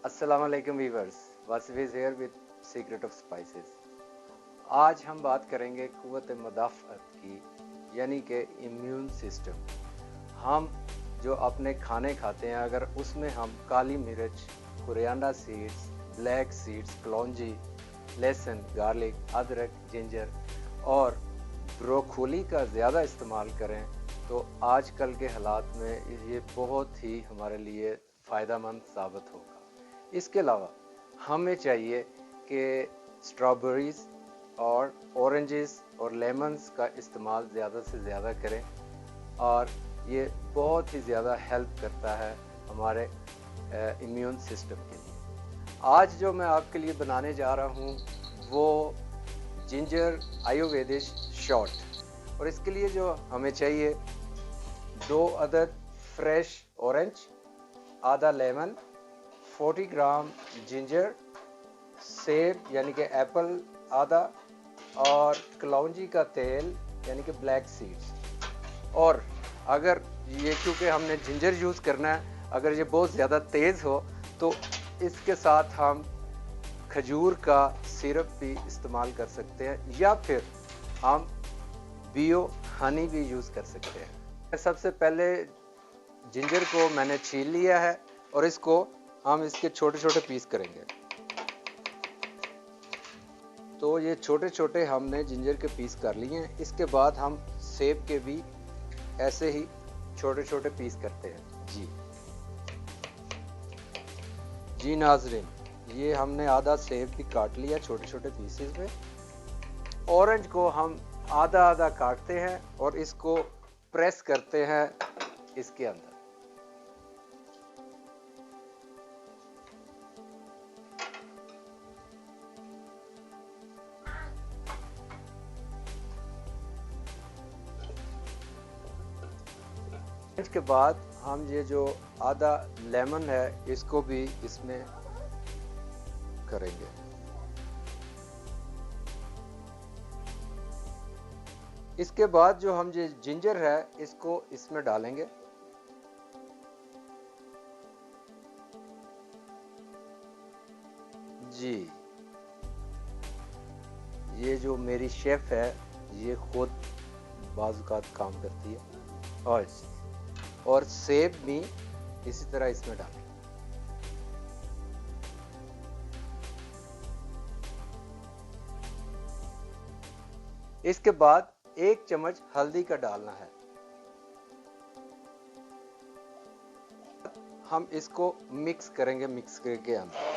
अस्सलाम वालेकुम viewers, Wasif is here with secret of spices. आज हम बात करेंगे क़ुव्वत मुदाफ़अत की, यानी कि इम्यून सिस्टम। हम जो अपने खाने खाते हैं, अगर उसमें हम काली मिर्च, कोरिएंडर सीड्स, ब्लैक सीड्स, कलौंजी, लहसुन, गार्लिक, अदरक, जिंजर और ब्रोकोली का ज़्यादा इस्तेमाल करें तो आजकल के हालात में ये बहुत ही हमारे लिए फ़ायदेमंद साबित होगा। इसके अलावा हमें चाहिए कि स्ट्रॉबेरीज़ और ऑरेंजेस और लेमन्स का इस्तेमाल ज़्यादा से ज़्यादा करें और ये बहुत ही ज़्यादा हेल्प करता है हमारे इम्यून सिस्टम के लिए। आज जो मैं आपके लिए बनाने जा रहा हूँ वो जिंजर आयुर्वेदिक शॉट, और इसके लिए जो हमें चाहिए 2 अदद फ्रेश ऑरेंज, आधा लेमन, 40 ग्राम जिंजर, सेब यानी कि एप्पल आधा, और कलौंजी का तेल यानी कि ब्लैक सीड्स। और अगर ये क्योंकि हमने जिंजर यूज़ करना है, अगर ये बहुत ज़्यादा तेज़ हो तो इसके साथ हम खजूर का सिरप भी इस्तेमाल कर सकते हैं, या फिर हम बियो हनी भी यूज़ कर सकते हैं। सबसे पहले जिंजर को मैंने छील लिया है और इसको हम इसके छोटे छोटे पीस करेंगे। तो ये छोटे छोटे हमने जिंजर के पीस कर लिए हैं। इसके बाद हम सेब के भी ऐसे ही छोटे छोटे पीस करते हैं। जी नाजरीन, ये हमने आधा सेब भी काट लिया छोटे छोटे पीसेस में। ऑरेंज को हम आधा आधा काटते हैं और इसको प्रेस करते हैं इसके अंदर। इसके बाद हम ये जो आधा लेमन है इसको भी इसमें करेंगे। इसके बाद जो हम ये जिंजर है इसको इसमें डालेंगे। जी, ये जो मेरी शेफ है ये खुद बाजुकात काम करती है। और सेब भी इसी तरह इसमें डालें। इसके बाद 1 चम्मच हल्दी का डालना है। हम इसको मिक्स करेंगे मिक्सर के अंदर।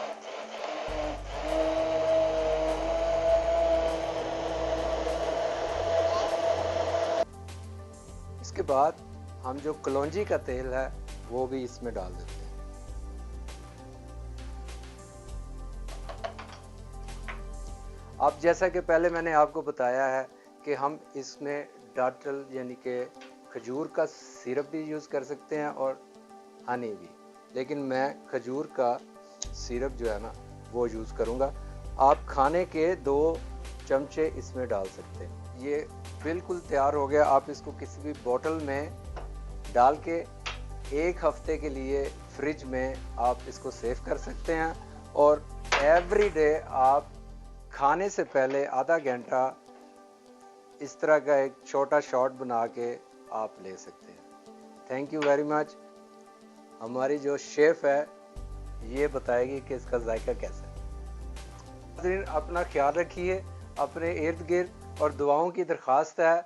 इसके बाद हम जो कलौंजी का तेल है वो भी इसमें डाल देते हैं। अब जैसा कि पहले मैंने आपको बताया है कि हम इसमें डाटल यानी कि खजूर का सिरप भी यूज़ कर सकते हैं और हनी भी, लेकिन मैं खजूर का सिरप जो है ना वो यूज़ करूँगा। आप खाने के 2 चमचे इसमें डाल सकते हैं। ये बिल्कुल तैयार हो गया। आप इसको किसी भी बोतल में डाल के 1 हफ्ते के लिए फ्रिज में आप इसको सेव कर सकते हैं, और एवरी डे आप खाने से पहले आधा घंटा इस तरह का एक छोटा शॉट बना के आप ले सकते हैं। Thank you very much. हमारी जो शेफ है ये बताएगी कि इसका जायका कैसा है। अपना ख्याल रखिए, अपने इर्द गिर्द, और दुआओं की दरख्वास्त है